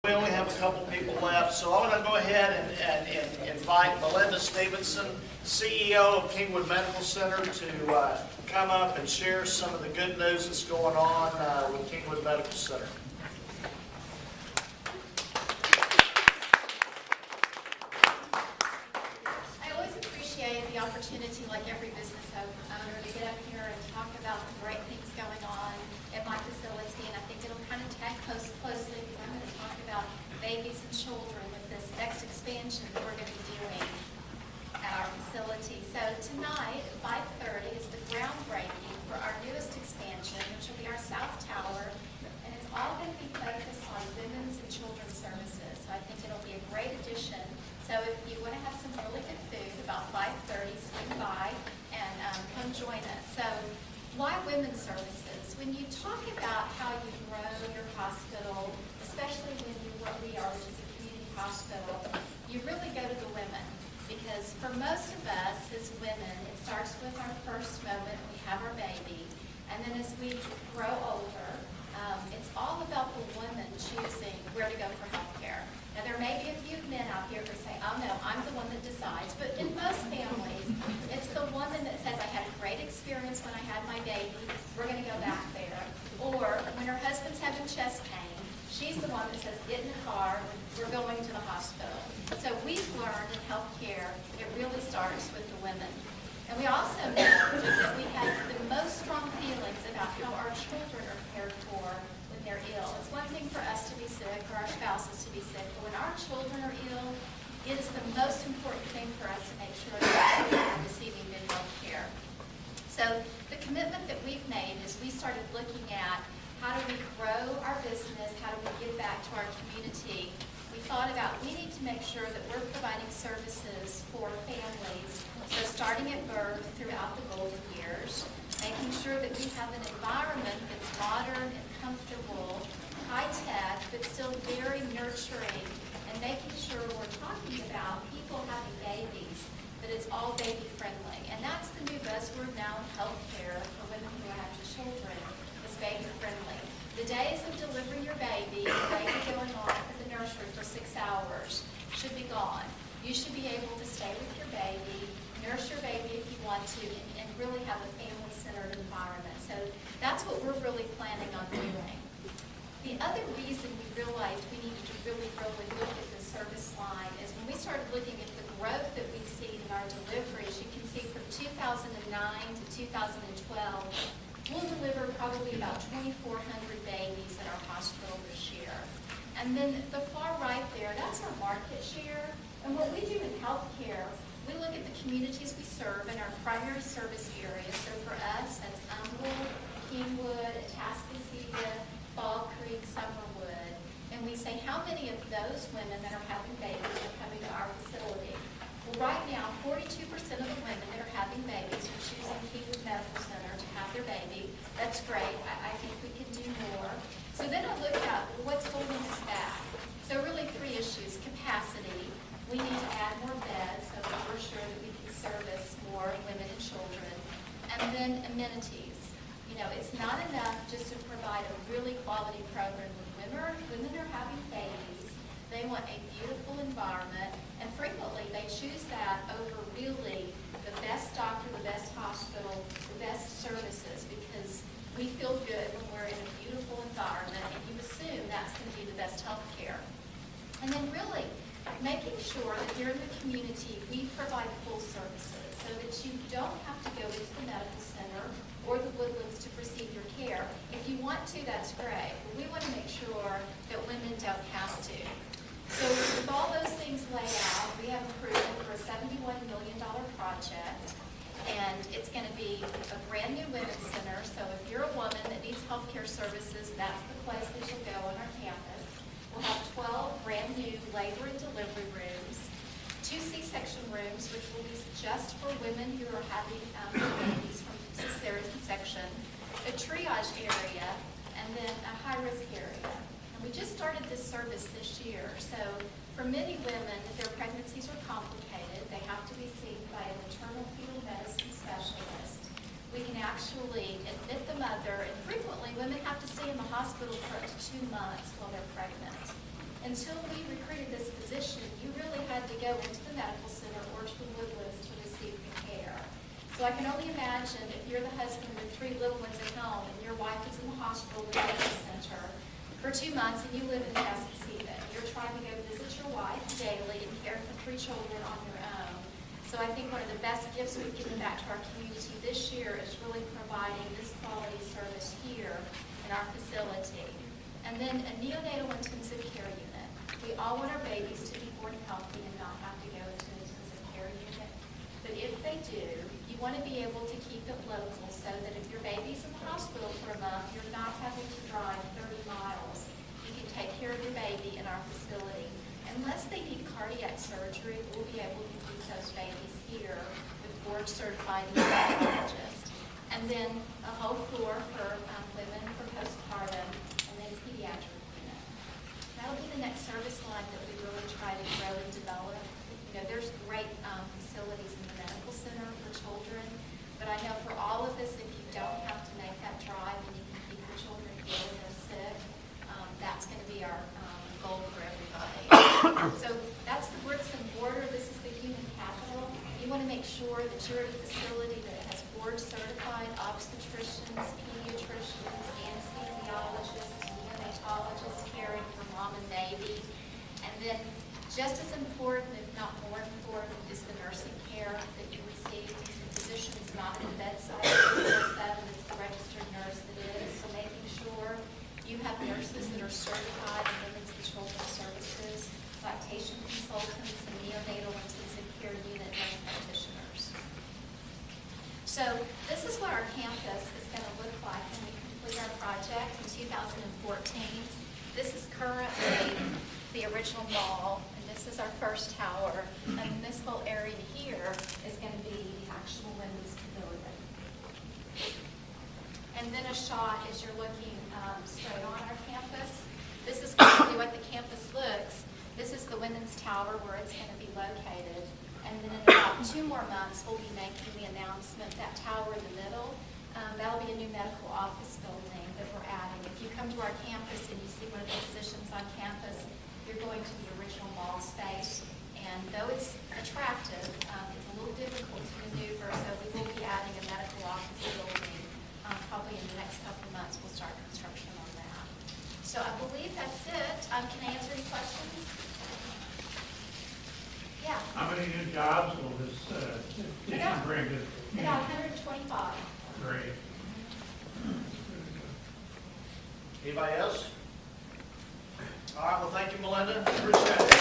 We only have a couple people left, so I'm going to go ahead and invite Melinda Stephenson, CEO of Kingwood Medical Center, to come up and share some of the good news that's going on with Kingwood Medical Center. I always appreciate the opportunity, like every business owner, to get up here and talk about the great things going on at my facility, and I think it'll kind of tag closely because I'm going to talk about babies and children with this next expansion that we're going to be doing at our facility. So tonight at 5:30 is the groundbreaking for our newest expansion, which will be our South Tower, and it's all going to be focused on women's and children's services. So I think it'll be a great addition. So if you want to have some really good food, about 5:30, swing by and come join us. So why women's services? When you talk about how you grow your hospital, especially when we are, which is a community hospital, you really go to the women. Because for most of us as women, it starts with our first moment we have our baby. And then as we grow older, it's all about the woman choosing where to go for health care. Now, there may be a few men out here who say, oh no, I'm the one that decides. But in most families, it's the woman that says, I had a great experience when I had my baby. We're going to go back there. Or when her husband's having chest pain, she's the one that says, get in the car, we're going to the hospital. So we've learned in healthcare, it really starts with the women. And we also know that we have the most strong feelings about how our children are cared for when they're ill. It's one thing for us to be sick or our spouses to be sick, but when our children are ill, it is the most important thing for us to make sure that they're receiving good health care. So the commitment that we've made is we started looking at how do we grow our business, how do we give back to our community. We thought about we need to make sure that we're providing services for families, so starting at birth throughout the golden years, making sure that we have an environment that's modern and comfortable, high-tech, but still very nurturing, and making sure we're talking about people having babies, that it's all baby-friendly. And that's the new buzzword now in healthcare for women who have children, is baby-friendly. The days of delivering your baby, the baby going off at the nursery for 6 hours, should be gone. You should be able to stay with your baby, nurse your baby if you want to, and really have a family-centered environment. So that's what we're really planning on doing. The other reason we realized we needed to really look at the service line is when we started looking at the growth that we've seen in our deliveries. You can see from 2009 to 2012, we'll deliver probably about 2,400 babies at our hospital this year. And then the far right there, that's our market share. And what we do in healthcare, we look at the communities we serve in our primary service areas. So for us, that's Kingwood, Atascocita, Fall Creek, Summerwood. And we say how many of those women that are having babies are coming to our facility. Well, right now, 42% of the women that are having babies are choosing Kingwood Medical Center to have their baby. That's great. I think we can do more. So then I look at what's holding us back. So really 3 issues. Capacity. We need to add more beds so that we're sure that we can service more women and children. And then amenities. You know, it's not enough just to provide a really quality program. When women are having babies, they want a beautiful environment, and frequently they choose that over really the best doctor, the best hospital, the best services, because we feel good when we're in a beautiful environment, and you assume that's going to be the best health care. And then really making sure that here in the community we provide full services so that you don't have to go into the medical center or the Woodlands to receive your care. If you want to, that's great. But we want to make sure that women don't have to. So with all those things laid out, we have approval for a $71 million project, and it's going to be a brand new women's center. So if you're a woman that needs health care services, that's the place that you'll go on our campus. We'll have 12 brand new labor and delivery rooms, 2 C-section rooms, which will be just for women who are having babies from cesarean section, a triage area, and then a high-risk area. And we just started this service this year. So for many women, if their pregnancies are complicated, they have to be seen by a maternal fetal medicine specialist. We can actually admit the mother, and frequently women have to stay in the hospital for up to 2 months while they're pregnant. Until we recruited this position, you really had to go into the medical center or to the Woodlands to receive the care. So I can only imagine if you're the husband with 3 little ones at home and your wife is in the hospital or the medical center for 2 months and you live in Atascocita, you're trying to go visit your wife daily and care for 3 children on your own. So I think one of the best gifts we've given back to our community this year is really providing this quality service here in our facility. And then a neonatal intensive care unit. We all want our babies to be born healthy and not have to go into an intensive care unit. But if they do, you want to be able to keep it local so that if your baby's in the hospital for a month, you're not having to drive 30 miles. You can take care of your baby in our facility. Unless they need cardiac surgery, we'll be able to keep those babies here with board-certified neonatologists. And then a whole floor for women for postpartum, and then pediatric unit. That'll be the next service line that we really try to grow and develop. You know, there's great facilities in the medical center for children, but I know for all of us, if you don't have to make that drive and you can keep your children here when they're sick, that's going to be our goal for everybody. So that's the bricks and mortar. This is the human capital. You want to make sure that you're at a facility that has board-certified obstetricians, pediatricians, anesthesiologists, neonatologists caring for mom and baby. And then just as important, if not more important, is the nursing care that you receive. The physician's not at the bedside 24/7, it's the registered nurse that is. So making sure you have nurses that are certified in women's and children's services, lactation consultants, and neonatal intensive care unit nurse practitioners. So this is what our campus is going to look like when we complete our project in 2014. This is currently the original mall, and this is our first tower, and this whole area here is going to be the actual women's pavilion. And then a shot as you're looking straight on our campus. This is currently what the campus looks. This is the women's tower where it's going to be located. And then in about 2 more months, we'll be making the announcement, that tower in the middle, that'll be a new medical office building that we're adding. If you come to our campus and you see one of the positions on campus, you're going to the original mall space. And though it's attractive, it's a little difficult to maneuver, so we will be adding a medical office building. Probably in the next couple of months, we'll start construction on that. So I believe that's it. Can I answer any questions? Yeah. How many new jobs will this addition bring to? About 125. Great. Anybody else? All right, well, thank you, Melinda. Appreciate it.